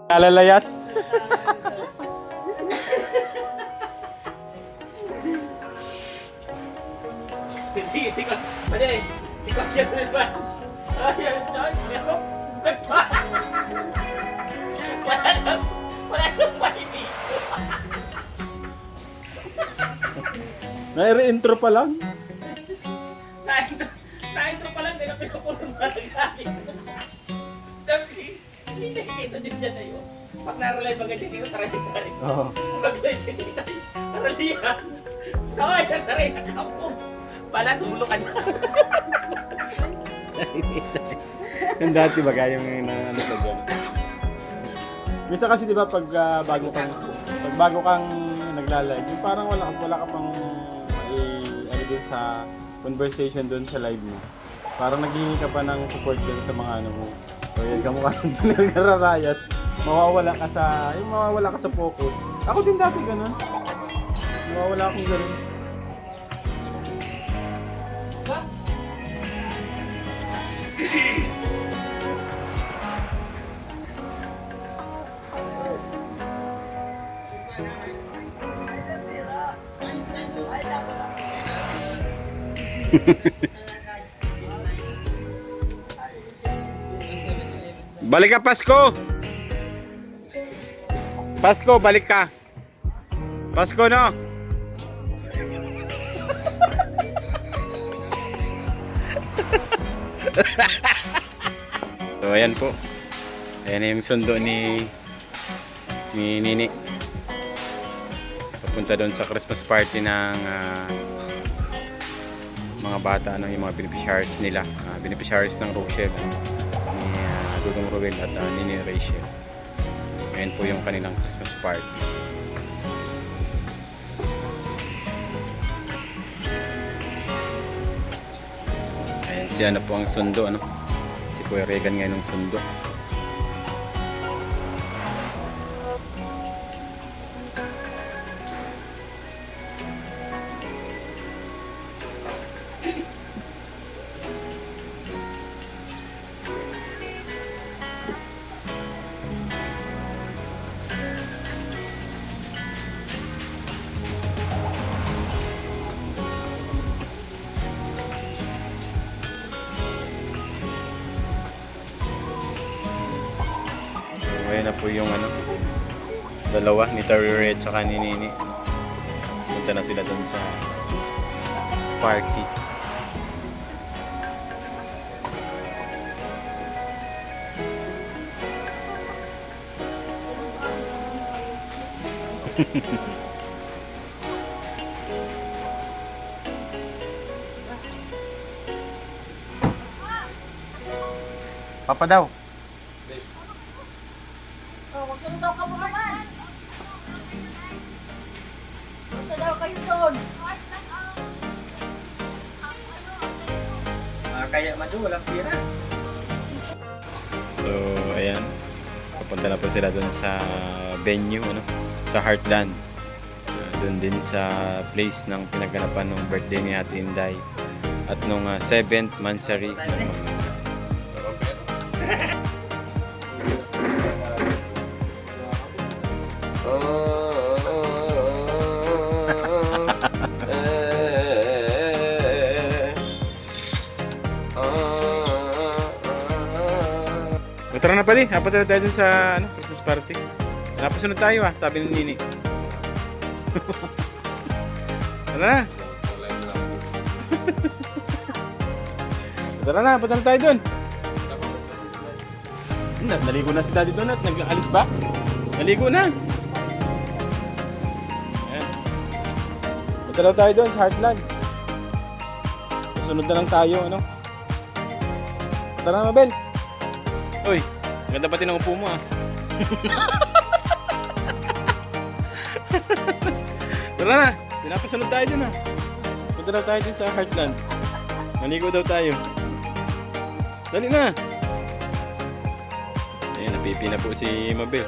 Kalalayas. Nai-re-intro pa lang. Na-intro pa lang, din ang pinapulong malagaling. Hindi na kita din dyan na yun. Pag naralay ba ganyan dito, taray-taray. Oo. Maglay din dito, naralihan. Kaway ka taray na kapo. Bala, sumulo ka na. Yung dati ba kaya yung ano sa dyan? Minsan kasi 'di ba pag bago kang nagla-live, yung parang wala ka pang ano dun sa conversation dun sa live mo. Parang naghihingi ka pa ng support dun sa mga ano mo. So yan kamukha ng nagrarayat. Mawawala ka sa focus. Ako din dati ganun. Mawawala akong ganun. Balik ka, Pasko! Pasko, balik ka! Pasko, no? So, ayan po. Ayan na yung sundo ni Nini. Papunta doon sa Christmas party ng mga bata, yung mga beneficiaries nila. Beneficiaries ng Rochelle. Dudong Ruel at Nini Rachel. Ngayon po yung kanilang Christmas party. Ayan siya na po ang sundo, ano? Si Kuya Regan ngayon ang sundo. Ayan na po yung dalawa ni Tarire at saka ni Nini. Punta na sila dun sa party. Papa daw. Huwag ka daw kabukaman. Huwag ka daw kayo doon. Kaya madu, walang pira. So, ayan. Papunta na po sila dun sa venue, sa Heartland. Dun din sa place ng pinaganapan ng birthday ni Ate Inday. At nung 7th Mansari. Tara na pali, apat na tayo dun sa Christmas party. Napasunod tayo sabi ni Nini. Tara na. Tara na, apat na tayo dun. Naligo na si Daddy Donut, nag-alis ba? Naligo na. Ayan. Tara tayo dun sa Heartland. Sunod na lang tayo, Tara na, Mabel. Uy, ganda pati ng upo mo Tara na, pinapasunod tayo dun Punta na tayo dun sa Heartland. Maligo daw tayo. Dali na. Ayun, napipi na po si Mabel.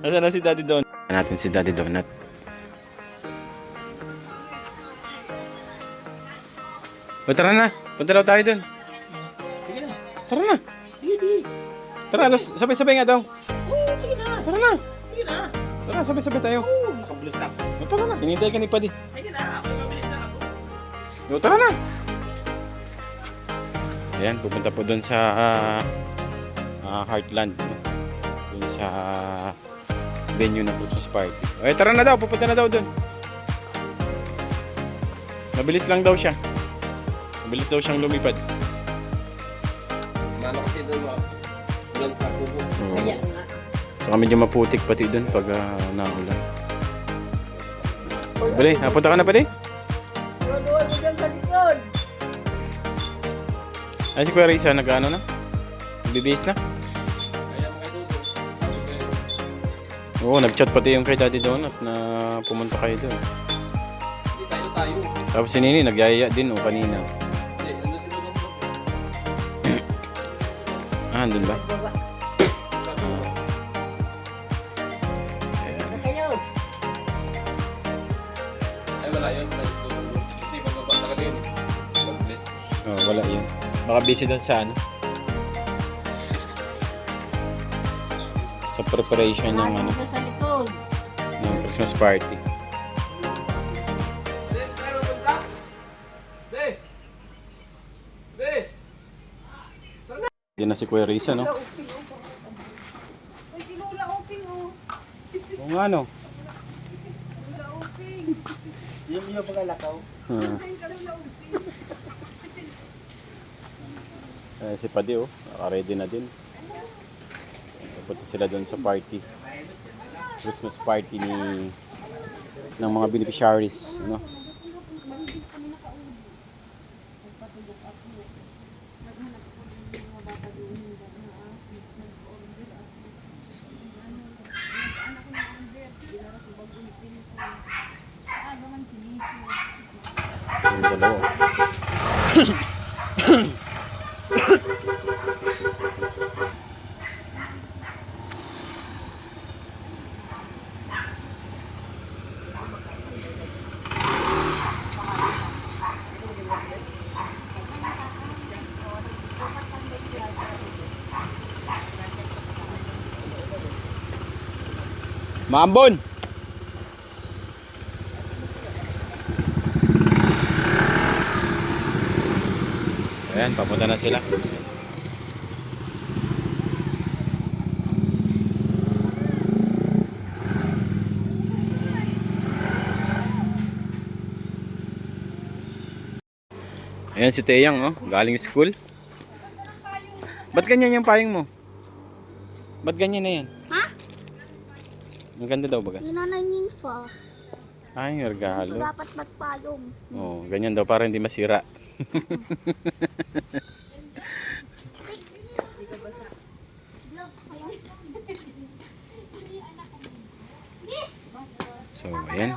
Nasaan na si Daddy Donut? Natin si Daddy Donut. O tara na, punta daw tayo dun. Sige na. Tara na. Sige, sige. Tara, sabay-sabay nga daw. Oo, sige na. Tara na. Sige na. Tara, sabay-sabay tayo. Oo, nakablus na ako. O tara na, hinintay ka ni Padi. Sige na, ako mabilis na ako. O tara na. Ayan, pupunta po dun sa Heartland. No? Dun sa venue ng Christmas party. O tara na daw, pupunta na daw dun. Mabilis lang daw siya. Mabilis daw siyang lumipad. Mano kasi doon sa kubo. Kaya nga. Saka medyo maputik pati dun pag naulan. Bali, napunta ka na Padi? Doon mo dyan sa likod. Ay, si Kuya Risa, nag-ano na? Nagbibihis na? Kaya mga doon. Oo, nag-chat pati yung kay Daddy Donut na pumunta kayo doon. Hindi tayo. Tapos si Nini, nagyayaya din o kanina. Hindi, ano sila doon? Andun ba? Baba. Ano kayo? Ay, wala yun. Kasi magbaba talaga yun. God-bless. Oh, wala yun. Baka busy doon sa ano? Sa preparation ng ano, Doon sa likod. ng Christmas party. Meron punta? Be! Be! Hindi na si Kuya Risa, no? Uy, si Lola Uping, oh. Oo nga, no? Lola Uping. Yung pagkalakaw. Si Padi, oh. Naka-ready na din. Punta sila doon sa party. Christmas party ng mga beneficiaries, no? Yung dalawa. Maambon! Ayan, papunta na sila. Ayan si Teyang, oh, galing school. Ba't ganyan yung payong mo? Ba't ganyan na yan? Ha? Ang ganda daw baga. Yun na ninfa. Ay, regalo. Dapat magpayong. Oh, ganyan daw para hindi masira. So, ayan.